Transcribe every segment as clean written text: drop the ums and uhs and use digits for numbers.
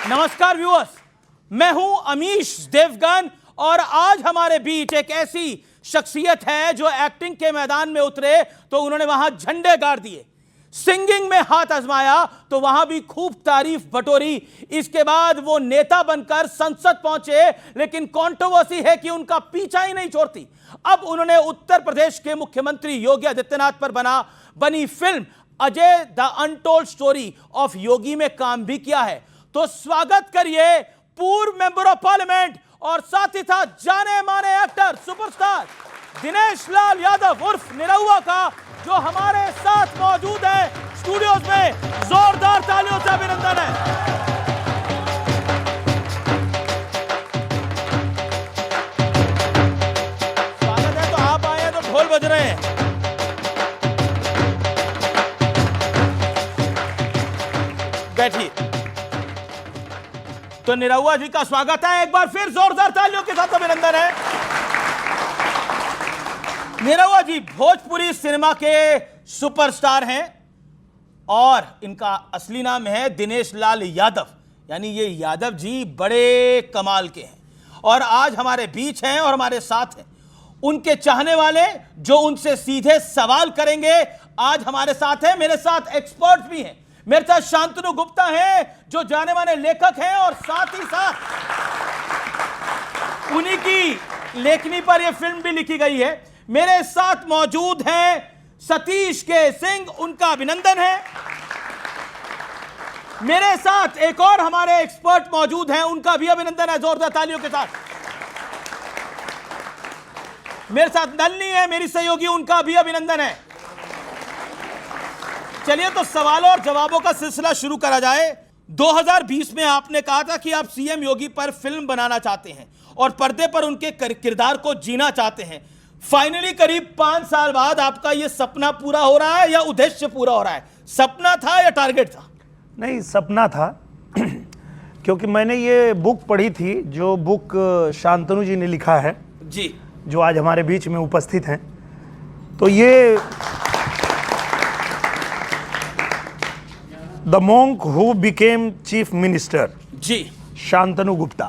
नमस्कार व्यूअर्स, मैं हूं अमीश देवगन और आज हमारे बीच एक ऐसी शख्सियत है जो एक्टिंग के मैदान में उतरे तो उन्होंने वहां झंडे गाड़ दिए, सिंगिंग में हाथ आजमाया तो वहां भी खूब तारीफ बटोरी। इसके बाद वो नेता बनकर संसद पहुंचे, लेकिन कंट्रोवर्सी है कि उनका पीछा ही नहीं छोड़ती। अब उन्होंने उत्तर प्रदेश के मुख्यमंत्री योगी आदित्यनाथ पर बनी film Ajay the untold story of Yogi में काम भी किया है। तो स्वागत करिए पूर्व मेंबर ऑफ पार्लियामेंट और साथ ही साथ जाने माने एक्टर सुपरस्टार दिनेश लाल यादव उर्फ निरहुआ का, जो हमारे साथ मौजूद है स्टूडियोज में। जोरदार तालियों से अभिनंदन है। स्वागत है। तो आप आए हैं तो ढोल बज रहे हैं। बैठिए। तो निरहुआ जी का स्वागत है, एक बार फिर जोरदार तालियों के साथ अभिनंदन है। निरहुआ जी भोजपुरी सिनेमा के सुपरस्टार हैं और इनका असली नाम है दिनेश लाल यादव, यानी ये यादव जी बड़े कमाल के हैं और आज हमारे बीच हैं और हमारे साथ हैं। उनके चाहने वाले जो उनसे सीधे सवाल करेंगे आज हमारे साथ हैं। मेरे साथ एक्सपर्ट भी हैं। मेरे साथ शांतनु गुप्ता हैं जो जाने माने लेखक हैं और साथ ही साथ उन्हीं की लेखनी पर यह फिल्म भी लिखी गई है। मेरे साथ मौजूद हैं सतीश के सिंह, उनका अभिनंदन है। मेरे साथ एक और हमारे एक्सपर्ट मौजूद हैं, उनका भी अभिनंदन है जोरदार तालियों के साथ। मेरे साथ नलनी है मेरी सहयोगी, उनका भी अभिनंदन है। चलिए तो सवालों और जवाबों का सिलसिला शुरू करा जाए। 2020 में आपने कहा था कि आप सीएम योगी पर फिल्म बनाना चाहते हैं और पर्दे पर उनके किरदार को जीना चाहते हैं। फाइनली करीब 5 साल बाद आपका यह सपना पूरा हो रहा है या उद्देश्य पूरा हो रहा है? सपना था या टारगेट था? नहीं, सपना था क्योंकि मैंने ये बुक पढ़ी थी, जो बुक शांतनु जी ने लिखा है जी, जो आज हमारे बीच में उपस्थित हैं। तो ये the monk who became chief minister जी, शांतनु गुप्ता।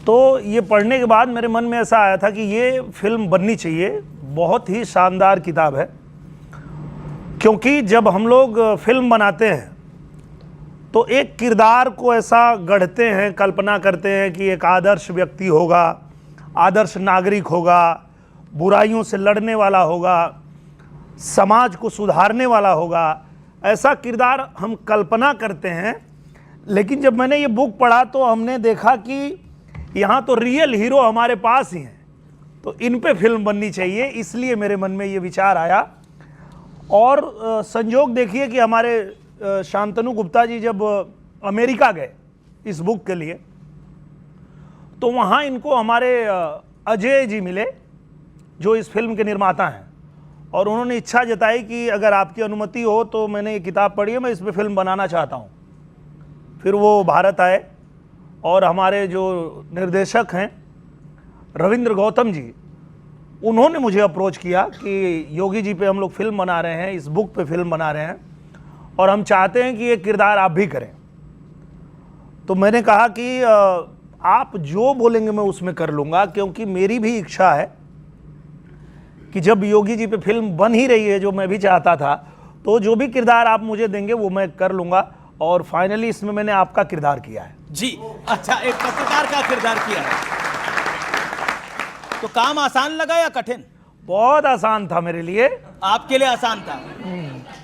तो ये पढ़ने के बाद मेरे मन में ऐसा आया था कि ये फिल्म बननी चाहिए। बहुत ही शानदार किताब है, क्योंकि जब हम लोग फिल्म बनाते हैं तो एक किरदार को ऐसा गढ़ते हैं, कल्पना करते हैं कि एक आदर्श व्यक्ति होगा, आदर्श नागरिक होगा, बुराइयों से लड़ने वाला होगा, समाज को सुधारने वाला होगा, ऐसा किरदार हम कल्पना करते हैं। लेकिन जब मैंने ये बुक पढ़ा तो हमने देखा कि यहाँ तो रियल हीरो हमारे पास ही हैं, तो इन पे फिल्म बननी चाहिए। इसलिए मेरे मन में ये विचार आया। और संजोग देखिए कि हमारे शांतनु गुप्ता जी जब अमेरिका गए इस बुक के लिए, तो वहाँ इनको हमारे अजय जी मिले जो इस फिल्म के निर्माता हैं, और उन्होंने इच्छा जताई कि अगर आपकी अनुमति हो तो मैंने ये किताब पढ़ी है, मैं इस पर फिल्म बनाना चाहता हूँ। फिर वो भारत आए और हमारे जो निर्देशक हैं रविंद्र गौतम जी, उन्होंने मुझे अप्रोच किया कि योगी जी पे हम लोग फिल्म बना रहे हैं, इस बुक पे फिल्म बना रहे हैं और हम चाहते हैं कि ये किरदार आप भी करें। तो मैंने कहा कि आप जो बोलेंगे मैं उसमें कर लूँगा, क्योंकि मेरी भी इच्छा है कि जब योगी जी पे फिल्म बन ही रही है, जो मैं भी चाहता था, तो जो भी किरदार आप मुझे देंगे वो मैं कर लूँगा। और फाइनली इसमें मैंने आपका किरदार किया है। जी, अच्छा, एक पत्रकार का किरदार किया है। तो काम आसान लगा या कठिन? बहुत आसान था मेरे लिए। आपके लिए आसान था,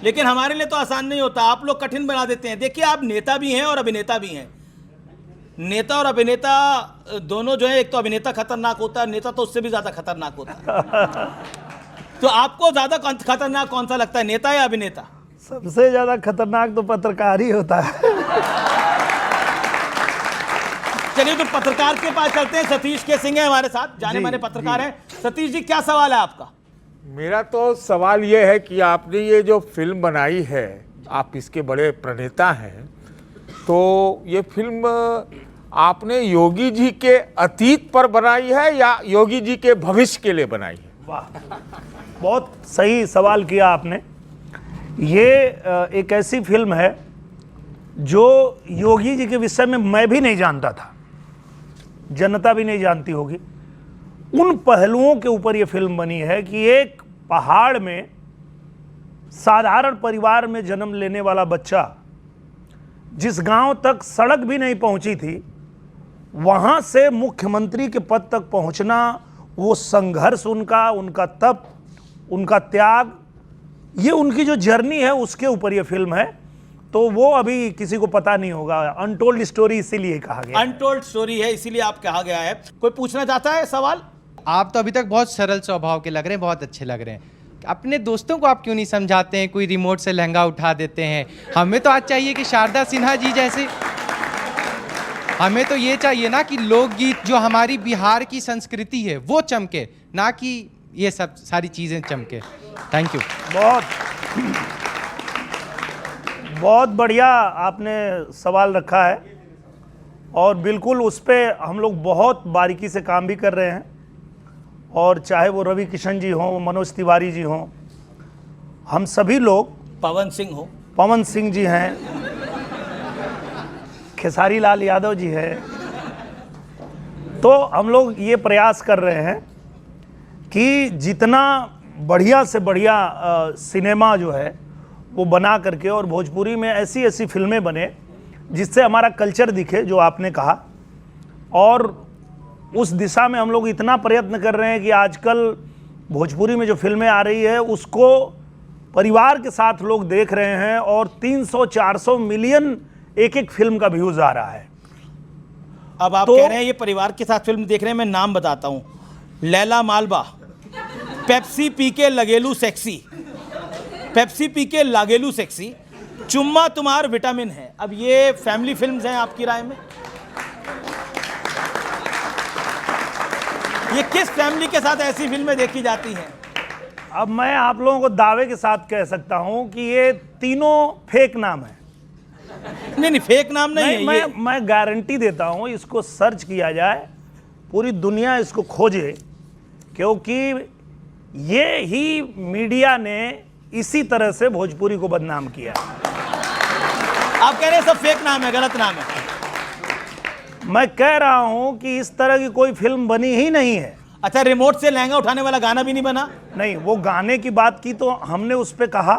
लेकिन हमारे लिए तो आसान नहीं होता। आप लोग कठिन बना देते हैं। देखिए, आप नेता भी हैं और अभिनेता भी हैं। नेता और अभिनेता दोनों जो है, एक तो अभिनेता खतरनाक होता है, नेता तो उससे भी ज्यादा खतरनाक होता है। तो आपको ज्यादा खतरनाक कौन सा लगता है, नेता या अभिनेता? सबसे ज्यादा खतरनाक तो पत्रकार ही होता है। चलिए तो पत्रकार के पास चलते हैं। सतीश के सिंह है हमारे साथ, जाने माने पत्रकार हैं। सतीश जी, क्या सवाल है आपका? मेरा तो सवाल ये है कि आपने ये जो फिल्म बनाई है, आप इसके बड़े प्रणेता हैं, तो ये फिल्म आपने योगी जी के अतीत पर बनाई है या योगी जी के भविष्य के लिए बनाई है? वाह, बहुत सही सवाल किया आपने। ये एक ऐसी फिल्म है जो योगी जी के विषय में मैं भी नहीं जानता था, जनता भी नहीं जानती होगी, उन पहलुओं के ऊपर ये फिल्म बनी है कि एक पहाड़ में साधारण परिवार में जन्म लेने वाला बच्चा, जिस गांव तक सड़क भी नहीं पहुंची थी, वहां से मुख्यमंत्री के पद तक पहुंचना, वो संघर्ष उनका तप, उनका त्याग, ये उनकी जो जर्नी है उसके ऊपर ये फिल्म है। तो वो अभी किसी को पता नहीं होगा, अनटोल्ड स्टोरी इसीलिए कहा गया। अनटोल्ड स्टोरी है इसीलिए आप कहा गया है। कोई पूछना चाहता है सवाल? आप तो अभी तक बहुत सरल स्वभाव के लग रहे हैं, बहुत अच्छे लग रहे हैं। अपने दोस्तों को आप क्यों नहीं समझाते हैं, कोई रिमोट से लहंगा उठा देते हैं? हमें तो आज चाहिए कि शारदा सिन्हा जी जैसे, हमें तो ये चाहिए ना कि लोकगीत जो हमारी बिहार की संस्कृति है वो चमके, ना कि ये सब सारी चीज़ें चमके। Thank you. बहुत बढ़िया आपने सवाल रखा है और बिल्कुल उस पर हम लोग बहुत बारीकी से काम भी कर रहे हैं। और चाहे वो रवि किशन जी हों, मनोज तिवारी जी हों, हम सभी लोग, पवन सिंह जी हैं, खेसारी लाल यादव जी हैं, तो हम लोग ये प्रयास कर रहे हैं कि जितना बढ़िया से बढ़िया सिनेमा जो है वो बना करके और भोजपुरी में ऐसी ऐसी फिल्में बने जिससे हमारा कल्चर दिखे, जो आपने कहा। और उस दिशा में हम लोग इतना प्रयत्न कर रहे हैं कि आजकल भोजपुरी में जो फिल्में आ रही है उसको परिवार के साथ लोग देख रहे हैं और 300-400 मिलियन एक एक फिल्म का व्यूज आ रहा है। अब आप कह रहे हैं ये परिवार के साथ फिल्म देख रहे हैं, मैं नाम बताता हूं, लैला मालबा, पेप्सी पी के लगेलू सेक्सी, पेप्सी पी के लागेलू सेक्सी, चुम्मा तुम्हार विटामिन है। अब ये फैमिली फिल्म्स हैं आपकी राय में? ये किस फैमिली के साथ ऐसी फिल्में देखी जाती हैं? अब मैं आप लोगों को दावे के साथ कह सकता हूं कि ये तीनों फेक नाम है। नहीं, फेक नाम नहीं है। मैं गारंटी देता हूं, इसको सर्च किया जाए, पूरी दुनिया इसको खोजे, क्योंकि ये ही मीडिया ने इसी तरह से भोजपुरी को बदनाम किया। आप कह रहे हैं सब फेक नाम है, गलत नाम है? मैं कह रहा हूं कि इस तरह की कोई फिल्म बनी ही नहीं है। अच्छा, रिमोट से लहंगा उठाने वाला गाना भी नहीं बना? नहीं, वो गाने की बात की तो हमने उस पे कहा,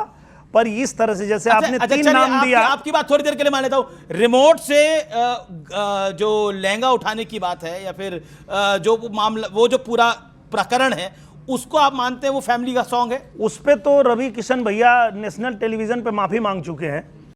पर इस तरह से जैसे आपने तीन नाम दिया। आपकी बात थोड़ी देर के लिए मान लेता हूं। रिमोट से जो लहंगा उठाने की बात है या फिर जो मामला, वो जो पूरा प्रकरण है, उसको आप मानते हैं वो फैमिली का सॉन्ग है? उस पे तो रवि किशन भैया नेशनल टेलीविजन पे माफी मांग चुके हैं